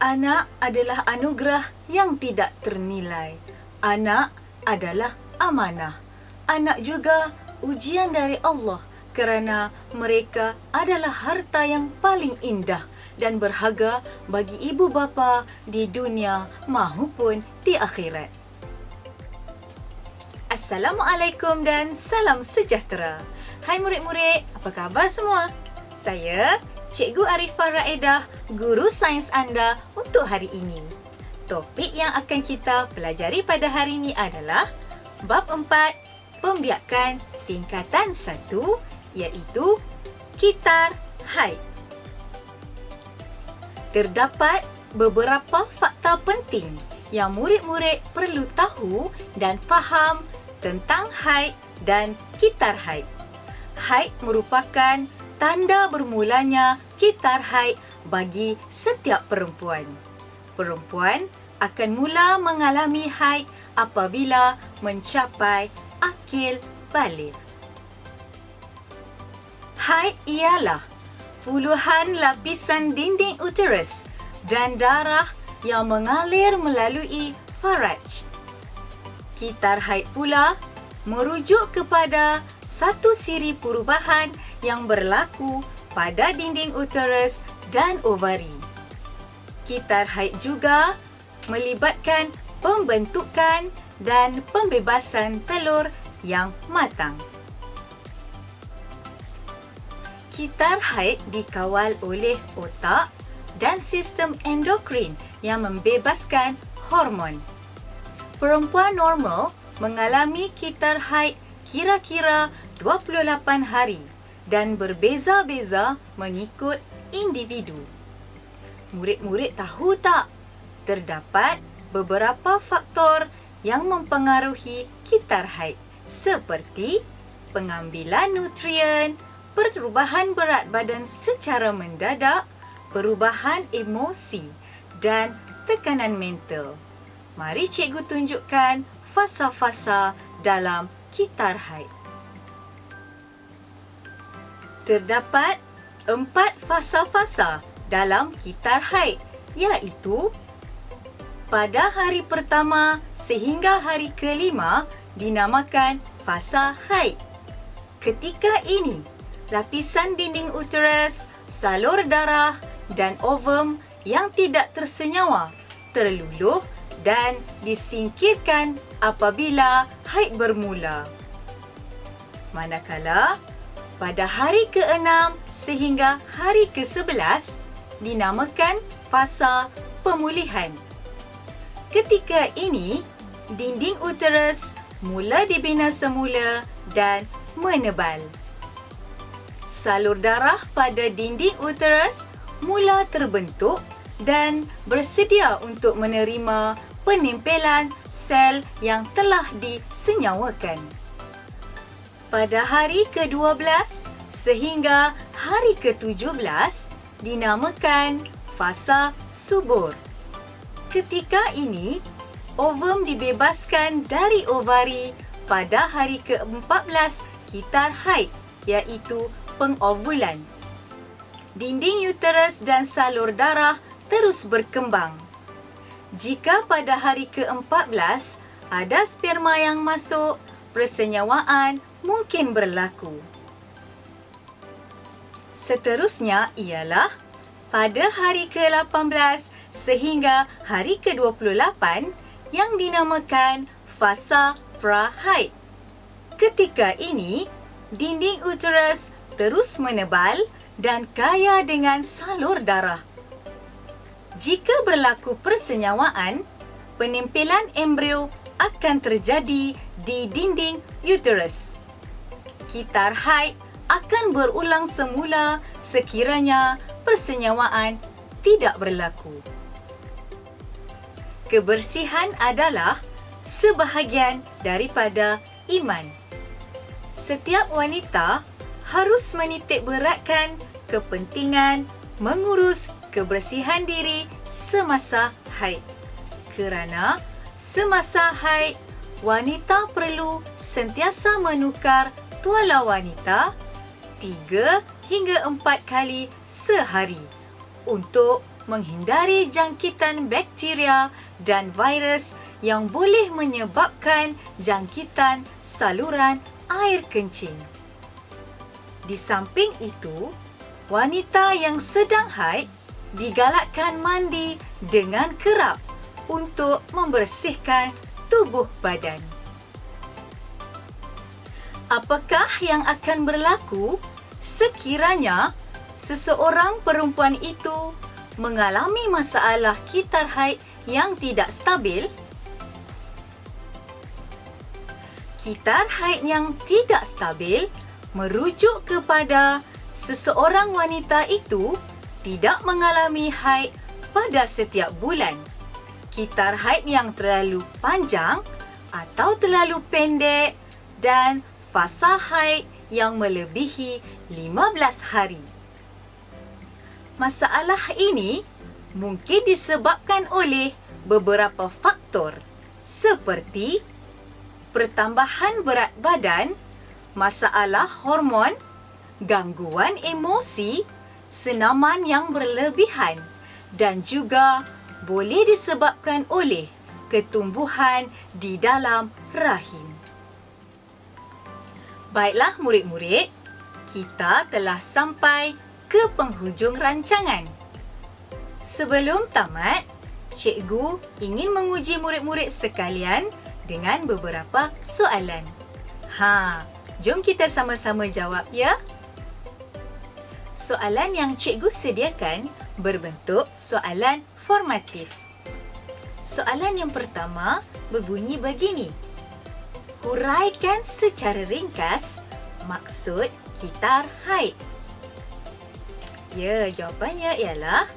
Anak adalah anugerah yang tidak ternilai. Anak adalah amanah. Anak juga ujian dari Allah kerana mereka adalah harta yang paling indah dan berharga bagi ibu bapa di dunia maupun di akhirat. Assalamualaikum dan salam sejahtera. Hai murid-murid, apa khabar semua? Saya Cikgu Arifah Raedah, guru sains anda untuk hari ini. Topik yang akan kita pelajari pada hari ini adalah Bab 4, Pembiakan Tingkatan 1, iaitu Kitar Haid. Terdapat beberapa fakta penting yang murid-murid perlu tahu dan faham tentang haid dan kitar haid. Haid merupakan tanda bermulanya kitar haid bagi setiap perempuan. Perempuan akan mula mengalami haid apabila mencapai akil baligh. Haid ialah puluhan lapisan dinding uterus dan darah yang mengalir melalui faraj. Kitar haid pula merujuk kepada satu siri perubahan yang berlaku pada dinding uterus dan ovari. Kitar haid juga melibatkan pembentukan dan pembebasan telur yang matang. Kitar haid dikawal oleh otak dan sistem endokrin yang membebaskan hormon. Perempuan normal mengalami kitar haid kira-kira 28 hari dan berbeza-beza mengikut individu. Murid-murid tahu tak? Terdapat beberapa faktor yang mempengaruhi kitar haid seperti pengambilan nutrien, perubahan berat badan secara mendadak, perubahan emosi dan tekanan mental. Mari cikgu tunjukkan fasa-fasa dalam kitar haid. Terdapat 4 fasa-fasa dalam kitar haid, iaitu pada hari pertama sehingga hari kelima dinamakan fasa haid. Ketika ini, lapisan dinding uterus, salur darah dan ovum yang tidak tersenyawa terluluh dan disingkirkan apabila haid bermula. Manakala pada hari ke-6 sehingga hari ke-11 dinamakan fasa pemulihan. Ketika ini, dinding uterus mula dibina semula dan menebal. Salur darah pada dinding uterus mula terbentuk dan bersedia untuk menerima penempelan sel yang telah disenyawakan. Pada hari ke-12 sehingga hari ke-17 dinamakan fasa subur. Ketika ini, ovum dibebaskan dari ovari pada hari ke-14 kitar haid, iaitu pengovulan. Dinding uterus dan salur darah terus berkembang. Jika pada hari ke-14 ada sperma yang masuk, persenyawaan mungkin berlaku. Seterusnya ialah pada hari ke-18 sehingga hari ke-28 yang dinamakan fasa pra-haid. Ketika ini, dinding uterus terus menebal dan kaya dengan salur darah. Jika berlaku persenyawaan, penempelan embrio akan terjadi di dinding uterus. Kitar haid akan berulang semula sekiranya persenyawaan tidak berlaku. Kebersihan adalah sebahagian daripada iman. Setiap wanita harus menitik beratkan kepentingan mengurus kebersihan diri semasa haid. Kerana semasa haid, wanita perlu sentiasa menukar tuala wanita 3 hingga 4 kali sehari untuk menghindari jangkitan bakteria dan virus yang boleh menyebabkan jangkitan saluran air kencing. Di samping itu, wanita yang sedang haid digalakkan mandi dengan kerap untuk membersihkan tubuh badan. Apakah yang akan berlaku sekiranya seseorang perempuan itu mengalami masalah kitar haid yang tidak stabil? Kitar haid yang tidak stabil merujuk kepada seseorang wanita itu tidak mengalami haid pada setiap bulan. Kitar haid yang terlalu panjang atau terlalu pendek dan fasa haid yang melebihi 15 hari. Masalah ini mungkin disebabkan oleh beberapa faktor seperti pertambahan berat badan, masalah hormon, gangguan emosi, senaman yang berlebihan dan juga boleh disebabkan oleh ketumbuhan di dalam rahim. Baiklah murid-murid, kita telah sampai ke penghujung rancangan. Sebelum tamat, cikgu ingin menguji murid-murid sekalian dengan beberapa soalan. Jom kita sama-sama jawab ya. Soalan yang cikgu sediakan berbentuk soalan formatif. Soalan yang pertama berbunyi begini. Huraikan secara ringkas maksud kitar haid. Ya, jawapannya ialah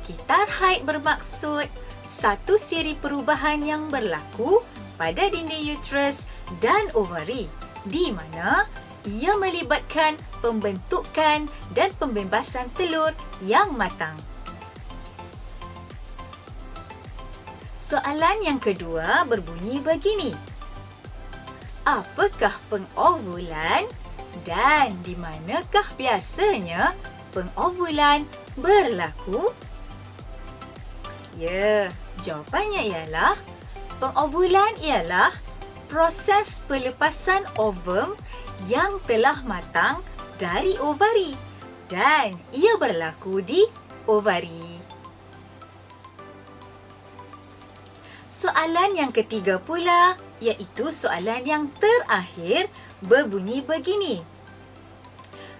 kitar haid bermaksud satu siri perubahan yang berlaku pada dinding uterus dan ovari di mana ia melibatkan pembentukan dan pembebasan telur yang matang. Soalan yang kedua berbunyi begini. Apakah pengovulan dan di manakah biasanya pengovulan berlaku? Ya, jawapannya ialah pengovulan ialah proses pelepasan ovum yang telah matang dari ovari dan ia berlaku di ovari. Soalan yang ketiga pula iaitu soalan yang terakhir berbunyi begini.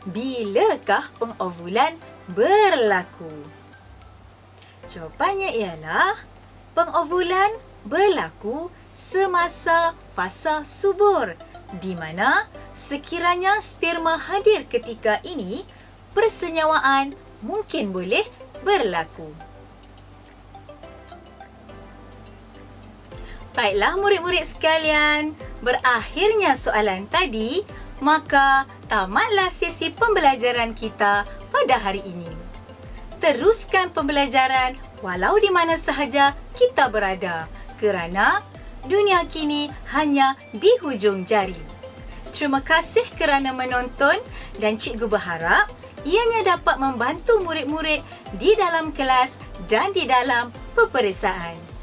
Bilakah pengovulan berlaku? Jawapannya ialah pengovulan berlaku semasa fasa subur di mana sekiranya sperma hadir ketika ini, persenyawaan mungkin boleh berlaku. Baiklah murid-murid sekalian, berakhirnya soalan tadi, maka tamatlah sesi pembelajaran kita pada hari ini. Teruskan pembelajaran walau di mana sahaja kita berada kerana dunia kini hanya di hujung jari. Terima kasih kerana menonton dan cikgu berharap ianya dapat membantu murid-murid di dalam kelas dan di dalam peperiksaan.